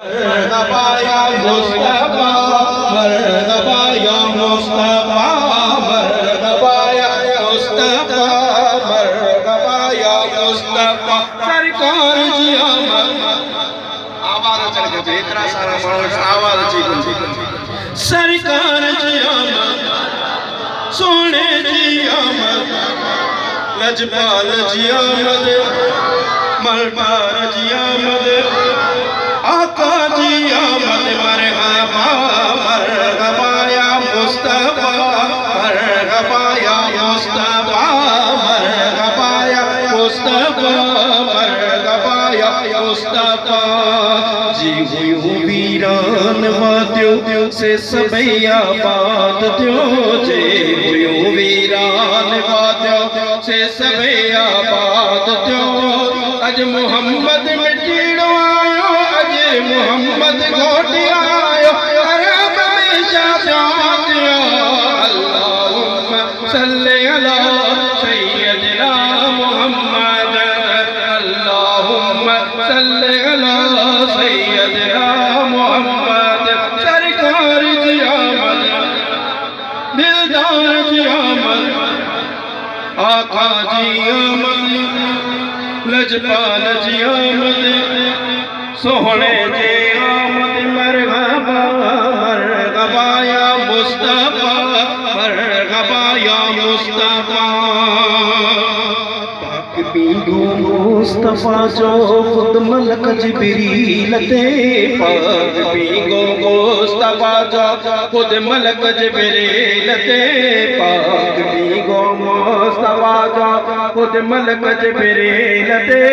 मरहबा या मुस्तफा, मरहबा या मुस्तफा, मरहबा या मुस्तफा, मरहबा या मुस्तफा। सरकार जी आवाज चल के इतना सारा मानस आवाज जी सरकार जी सोने जी आमद, लजपाल जी आमद, मलबार जी आमद, आका जी आमद। मरहबा मरहबा या मुस्तफा, मरहबा या मुस्तफा, मरहबा या मुस्तफा, मरहबा या मुस्तफा। जी हुई वीरान वाद्यो से सबैया बात द्यो, जे हुई वीरान वाद्यो से सबैया बात द्यो। अज मोहम्मद मिटीड़ो आयो, अज मोहम्मद घोटी आयो, अरब में शादात दियो। अल्लाहुम्मा सल्ली अला सय्यदना मुहम्मद, अल्लाहुम्मा सल्ली अला सय्यदना मुहम्मद। सरकार जी आमद, दिलदार जी आमद, आका जी आमद, लजपाल जी आमद, सोहने जी आमद। मरहबा मरहबा या मुस्तफा, मरहबा या मुस्तफा। पाक पीगो मुस्तफा जो खुद मलक जिब्रील ते, पाक पीगो मुस्तफा जो खुद मलक जिब्रील ते, पाक पीगो मुस्तफा जो खुद मलक जिब्रील ते।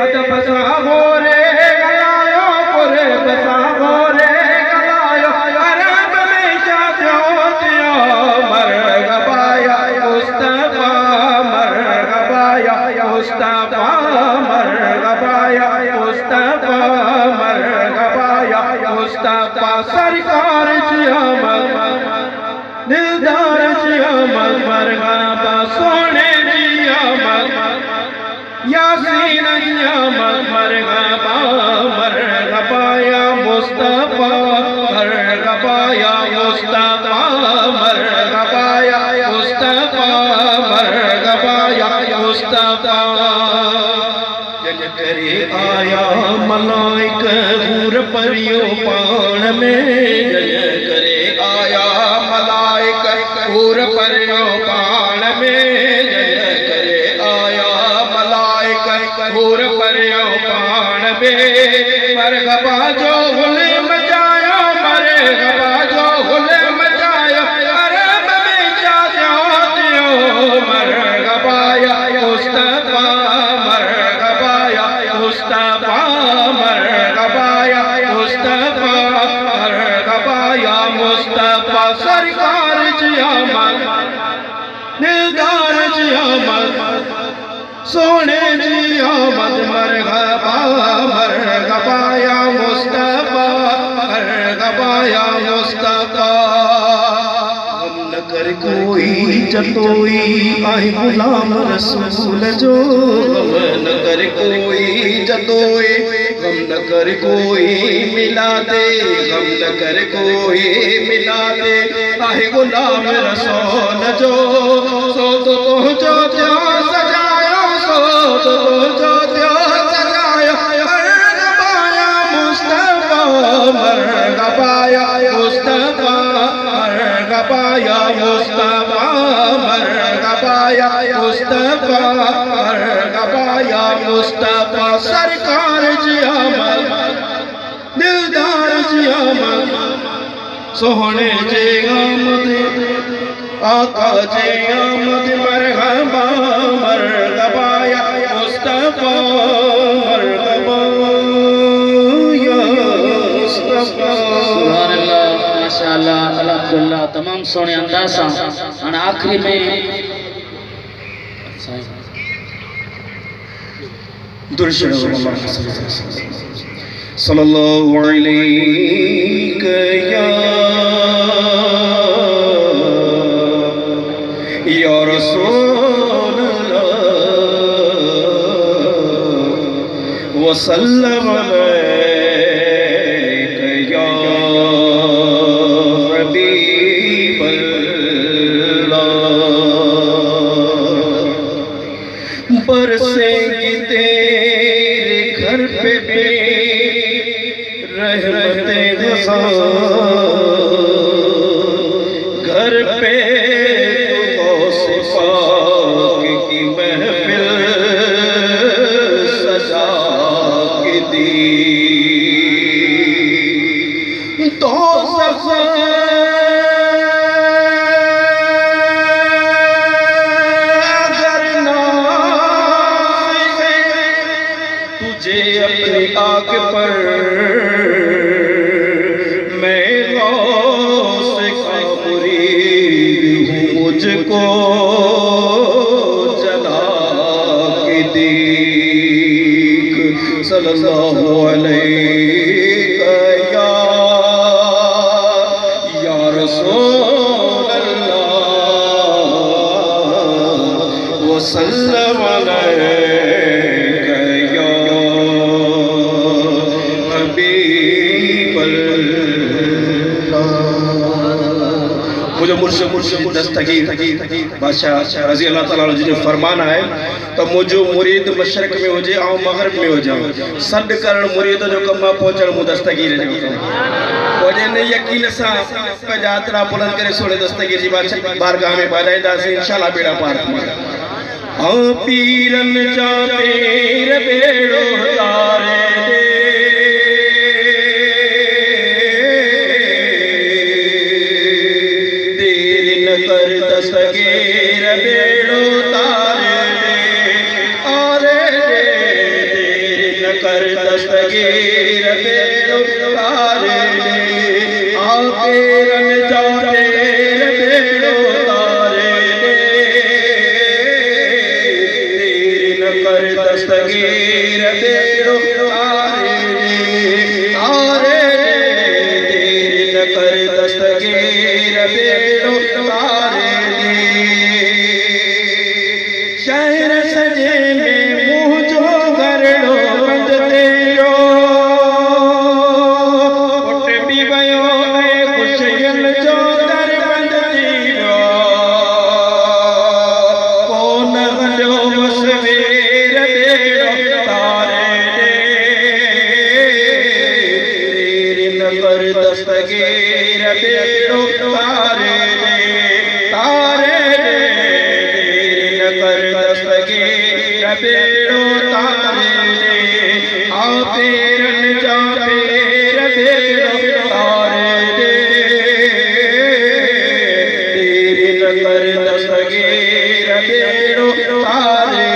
अदब सा हो रे गलायो, पुरे बसा हो रे गलायो, अरब में शादियों दियो। मरहबा या मुस्तफा, मरहबा या मुस्तफा, मरहबा या मुस्तफा, मरहबा या मुस्तफा। सरकार जी आमद, दिलदार जी आमद, मरहबा सोने जी आमद, यासीन जी आमद। मरहबा मरहबा या मुस्तफा, मरहबा या मुस्तफा, मरहबा या मुस्तफा, मरहबा या मुस्तफा। जन करे आया मलाइक हूर परियो पाण में, जन करे आया मलाइक हूर परियो पाण में, जन करे आया मलाइक हूर परियो पाण में। मरहबा जो हुल मचायो, मरहबा जो हुल मचायो, अरब में शादियों दियो। मरहबा या मुस्तफा, मरहबा या मुस्तफा, मरहबा या मुस्तफा, मरहबा या मुस्तफा। सरकार जी आमद, दिलदार जी आमद, सोने जी आमद। मरहबा मरहबा या मुस्तफा, मरहबा या मुस्तफा। गम न कर कोई जतोई आहे गुलाम रसूल जो, गम न कर कोई जतोई, गम न कर कोई मिला दे, गम न कर कोई मिला दे आहे गुलाम रसूल जो। सो तो जो जो सजायो, सो तो जो जो सजायो, मरहबा या मुस्तफा, मरहबा या मुस्तफा, मरहबा या मुस्तफा, मरहबा या मुस्तफा, मरहबा या मुस्तफा। सरकार जी आमद, दिलदार जी आमद, सोहने जी आमद, आका जी आमद। मरहबा मरहबा या मुस्तफा, मरहबा या मुस्तफा। सुभान अल्लाह, माशाअल्लाह, अल्हम्दुलिल्लाह। तमाम सोने अंदाज़ और आखिरी में दुर्शन सल्लल्लाहु अलैहि या रसूल अल्लाह वसल्लम अलैहि रहमतें घसा घर पे गौसे पाक की महफिल सजा के दी तो तुझे अपनी आग पर मैं गौस का मुरीद हूँ मुझको जला के देख सल्लल्लाहु अलैहि या रसूल अल्लाह वसल्लम मुझे मुर्शिद दस्तगीर बादशाह रज़ी अल्लाह ताला जो फरमान है तो मुझो मुरीद मशरक में हो जाए और मगरब में हो जाओ सद करण मुरीद जो कमा पहुंचण मु दस्तगीर जो वजह ने यकीन सा यात्रा बुलंद करे सोने दस्तगीर जी बारगाह में पाजाइंदा से इंशाल्लाह बेड़ा पार थी आ पीरन जा पीर बेड़ो तारे कर दस्तगीर बेड़ो तारे और देर न कर दस्तगीर बेड़ो तारे पेरन जा तेर बेड़ो तारे देर न कर दस्तगीर बेड़ो तारे देर न कर दस्तगीर बेड़ो शहर सजे में मुँह जो गरड़ो बंद तेरो उठ भी वयो है खुशियन जो दर बंद तेरो कौन हलो मसवेर बेड़ो तारे देर न कर दस्तगीर बेड़ो तारे कर दस्तगीर बेड़ो तारे आ पेरन जा पेर बेड़ो तारे देर न कर दस्तगीर बेड़ो तारे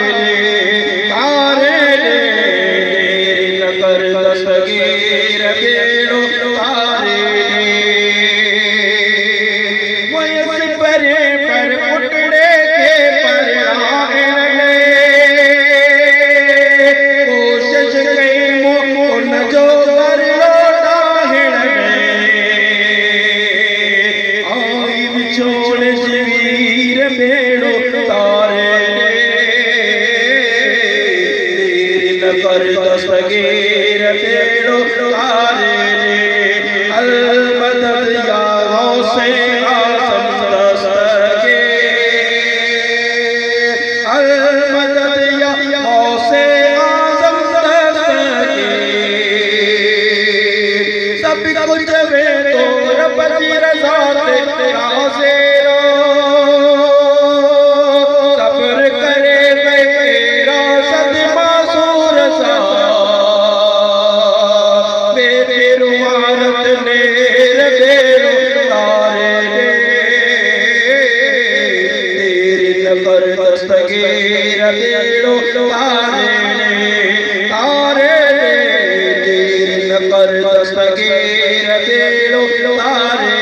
देर न कर दस्तगीर बेड़ो तारे वयस परे पर उठड़े कर दस्तगीर बेड़ो तारे अलमदद या गौसे आज़म दस्तगीर अलमदद या गौसे आज़म दस्तगीर सब कुछ वे तो रब की रज़ा ते हाज़िर सब्र करे मेरा सदमा कर दस्तगीर बेड़ो तारे देर न कर दस्तगीर बेड़ो तारे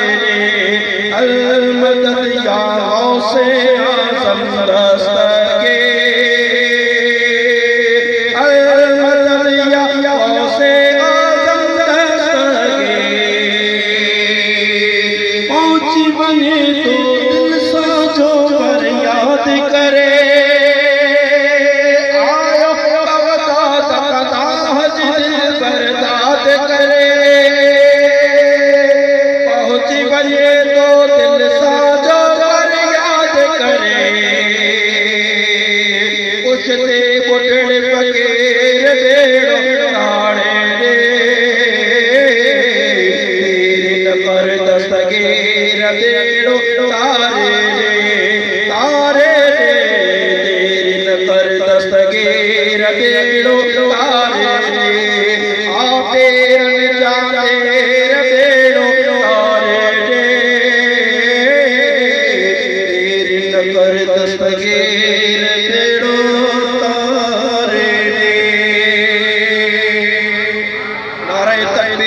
अलमदद या गौसे आज़म दस्तगीर अलमदद या गौसे आज़म दस्तगीर पहुंची बने तो दिल साजो पर याद करे आयो बगदाद कदा हज दिल बर्दाद करे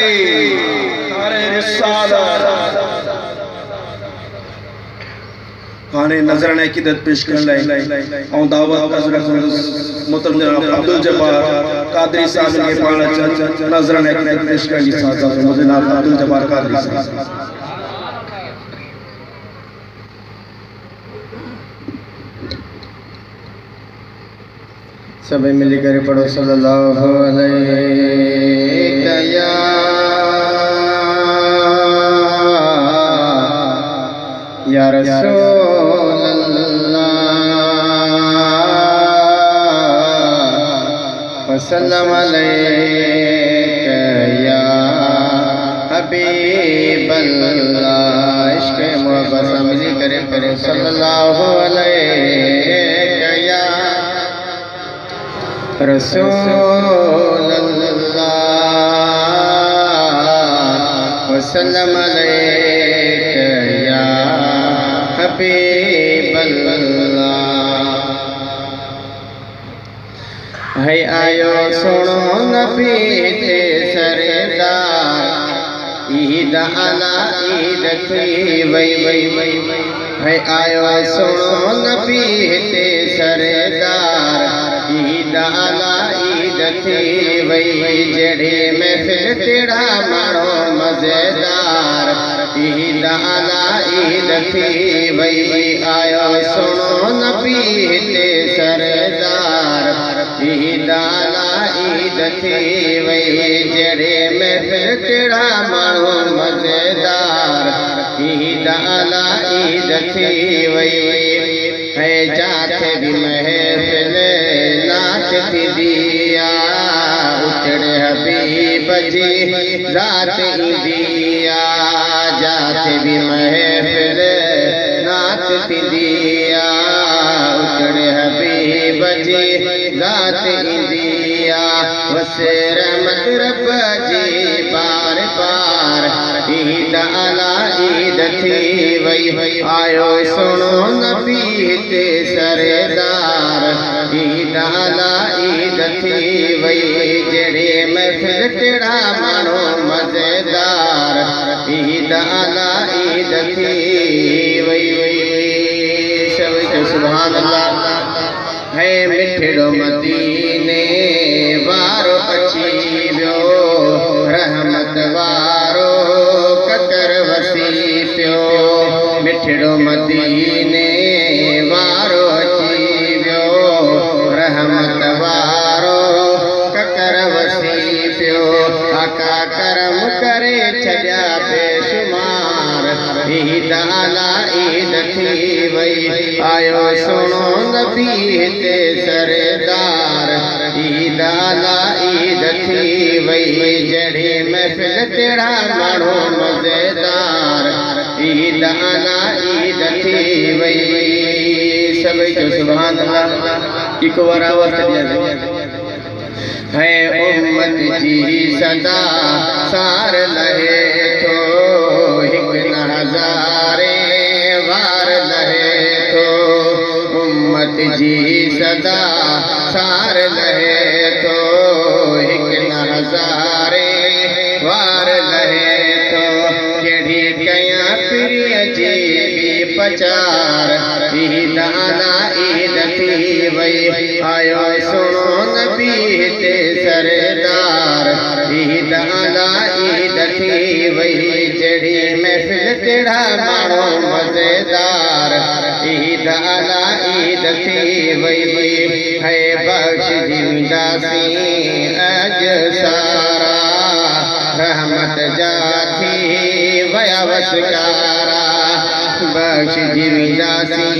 नारे रिसालत हाने नजराने अकीदत पेश कर लाई और दावत हजरत मोहतरम जनाब अब्दुल जब्बार कादरी साहब के पाना नजराने अकीदत पेश कर ली साहब जनाब अब्दुल जब्बार कादरी साहब सब मिलकर पढ़ो सल्लल्लाहु अलैहि या रसूल अल्लाह वसल्लम अलैका या हबीब अल्लाह। इश्क़ मोहब्बत से मिलकर पढ़ो सल्लल्लाहु अलैका या रसूल अल्लाह वसल्लम अलैका या हबीब अल्लाह। है आयो सुनो नबी ते सरदार ईद आला ईद थी वई है आयो सुनो नबी ते सरदार ईद आला ईद थी वई जड़े महफिल तेड़ा मारो मजेदार ईद आला ईद थी वई आयो सुनो नबी ते सरदार ईद आला ईद थी वई जड़े महफिल तेड़ा मारो मजेदार ईद आला ईद थी वई है जाते भी महफिल नाच थी दिया उतरे हबीब जी रात दिया जाते भी महफिल नाच थी दिया उतरे हबीब जी रात दिया वसे रहमत रब जी बार बार ईद आला ईद थी वई आयो सुनो नबी ते सरदार ईद आला ईद थी वई जड़े महफिल तेड़ा मानो मजेदार ईद आला ईद थी वई सब सुभान अल्लाह। है मिठड़ो मदीने वारो अची वियो रहमत वारो ककर वसी पियो मिठड़ो मदीने वारो अची वियो रहमत वारो ककर वसी पियो आका करम करे छॾिया बेशुमार ईद आला ईद थी वई आयो सुनो नबी ते सरदार ईद आला ईद थी वई जड़े महफिल तेड़ा मानो मजेदार ईद आला ईद थी वई सब सुभान अल्लाह। एक बार आवाज दिया है उम्मत जी सदा सार लहे तो हिक न हजारे वार लहे तो उम्मत जी सदा सार लहे तो हिक न हजारे वार लहे तो केड़ी कया प्रिय जी पचार ईद आला ईद थी वई आयो सुनो नबी ते सरदार ईद आला ईद थी वई जड़ी महफिल तेड़ा मानो मजेदार ईद आला ईद थी वई है बख्श जिंदासी अज सारा रहमत जाती वया वसकारा बख्श जिंदासी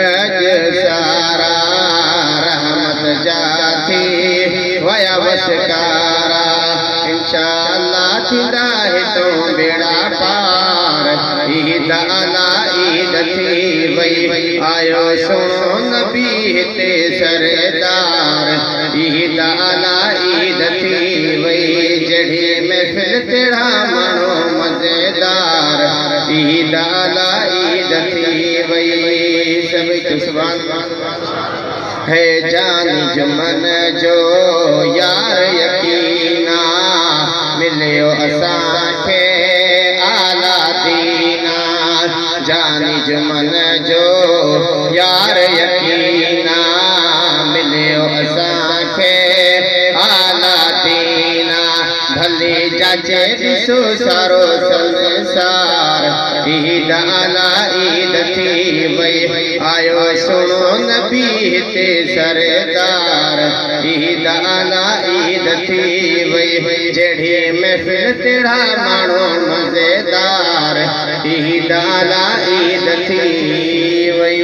अज सारा रहमत जाती वया वसकारा इंशाअल्लाह थींदा है तो बेड़ा पार ईद आला ईद थी वई आयो सुनो नबी ते सरदार ईद आला ईद थी वई जड़ी महफिल तेड़ा मानो मजेदार ईद आला ईद थी वई सब सुभान है जान जुमन जो यार यकीना मिल मिलियो असांखे आला दीना जानी जुमन जो यार यकीना मिलियो असांखे आला दीना भले जाचे ॾिसो सारो संसार ईद आला ईद थी वई आयो सुनो नबी हिते सरदार ईद आला ईद थी वई जहिड़ी महफ़िल तेड़ा माण्हू मज़ेदार ईद आला ईद थी वई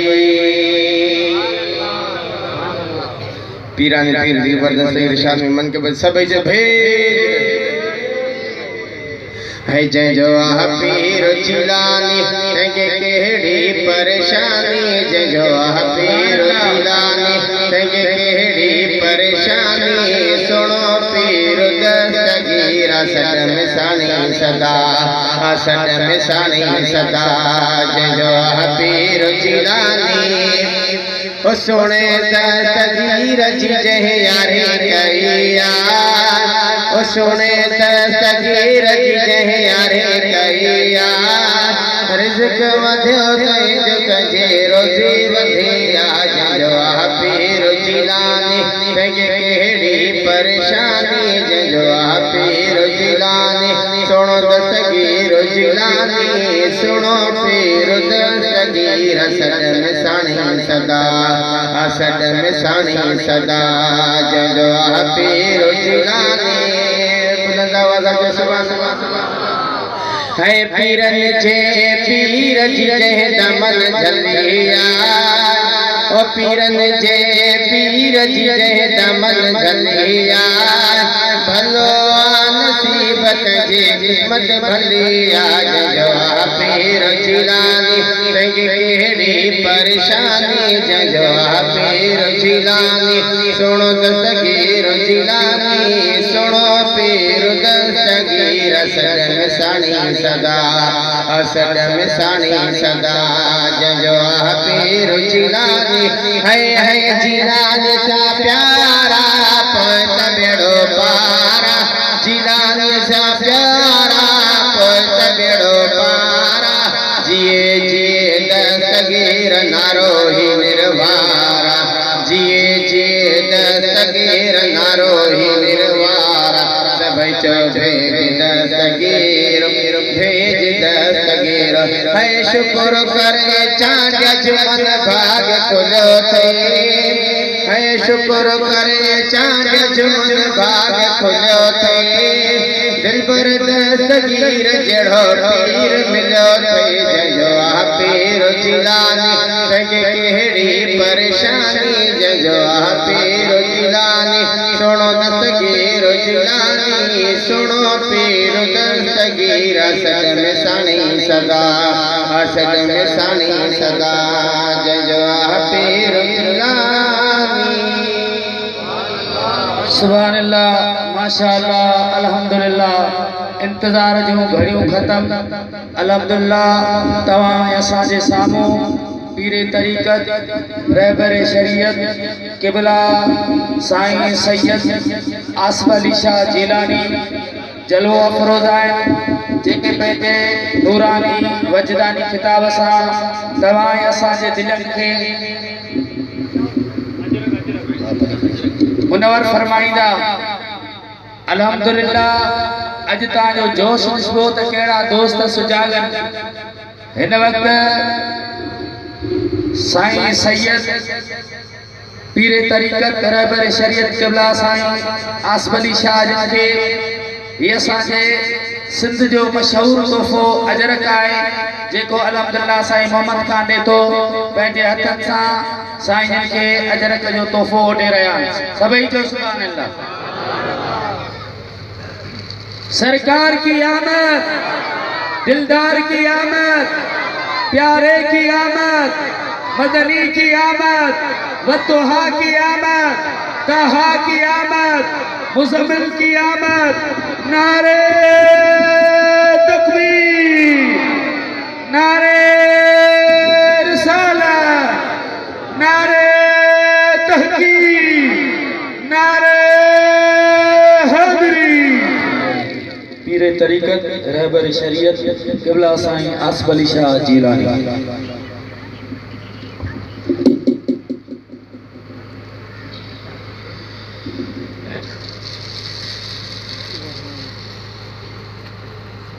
पीरानी पीर ज़बरदस्त इरशाद में मन के बद सब जे भेज है जंहिंजो आहे पीर जिलानी तंहिंखे कहिड़ी परेशानी जंहिंजो आहे पीर जिलानी तंहिंखे कहिड़ी परेशानी सुनो पीर दस्तगीर सद में साणी सदा सद में साणी सदा जंहिंजो आहे पीर जिलानी ओ सोने दस्तगीर जी जंहिं यारी कईया ओ सोने दस्तगीर जी जंहिं यारी कईया रिज़्क़ वधियो तुंहिंजो कजे रोज़ी वधिया जंहिंजो आहे पीर जिलानी तंहिंखे कहिड़ी परेशानी जंहिंजो आहे पीर जिलानी सुनो दस्तगीर जिलानी सुनो पीर दस्तगीर सद में साणी सदा सद में साणी सदा जंहिंजो आहे पीर जिलानी बुलंद आवाज़ जो सुभान है पीरन जे पीर जी जंहिं दमन झलिया ओ पीरन जे पीर जी जंहिं दमन झलिया भलो नसीबत जे किस्मत भलिया जंहिंजो आहे पीर जिलानी तंहिंखे कहिड़ी परेशानी जंहिंजो आहे पीर जिलानी सुनो दस्तगीर जिलानी सुनो पीर दस्तगीर सद में साणी सदा सद में साणी सदा जंहिंजो आहे पीर जिलानी है जिलानी सा प्यारा पोइत बेड़ो पारा जिलानी सा प्यारा पोइत बेड़ो पारा जिए जिए दस्तगीर नारो ही निर्वारा जिए जिए दस्तगीर नारो ही निर्वारा सभई चो भेज दस्तगीर भेज दस्तगीर है शुक्र करे चांद जुमन भाग खुलो थे है शुक्र करे चांद जुमन भाग खुलो थे दिल पर दस्तगीर जड़ो पीर मिलो थे जंहिंजो आहे पीर जिलानी तंहिंखे कहिड़ी परेशानी जंहिंजो आहे पीर जिलानी सुनो दस्तगीर जिलानी सुनो पीर दस्तगीर सद में साणी सदा सद में साणी सदा जंहिंजो आहे पीर जिलानी सुभान अल्लाह माशाअल्लाह अल्हम्दुलिल्लाह इंतजार जो घड़ियों खत्म अल्हम्दुलिल्लाह तवां असांजे साम्हूं पीरे तरीक़त रहबर शरीयत क़िबला साईं सैयद आसिफ अली शाह जिलानी जलवो अफरोज़ आहिनि जेके पंहिंजे नूरानी वजदानी खिताब सां तव्हां असांजे दिलनि खे मुनवर फरमाईंदा अल्हम्दुलिल्लाह अॼु तव्हांजो जोश ॾिसबो त कहिड़ा दोस्त सुजागन हिन वक़्तु साईं सैयद पीरे तरीक़त रहबर शरीयत क़िबला साईं आसिफ अली शाह जन खे ये असांजे सिंध जो मशहूर तोहफ़ो अजरक आहे जेको अल्हम्दुलिल्लाह साईं मोहम्मद खान ॾे थो पंहिंजे हथनि सां साईं जन खे अजरक जो तोहफ़ो ॾे रहिया आहिनि सभई जो सुभान अल्लाह सरकार की आमद दिलदार की आमद प्यारे की आमद मदनी की आमद वतोहा की आमद ताहा की आमद मुज़म्मिल की आमद नारे तकबीर नारे रिसालत नारे तहकीक नारे हैदरी तरीक़त रहबर शरीयत क़िबला साईं आसिफ अली शाह जीलानी।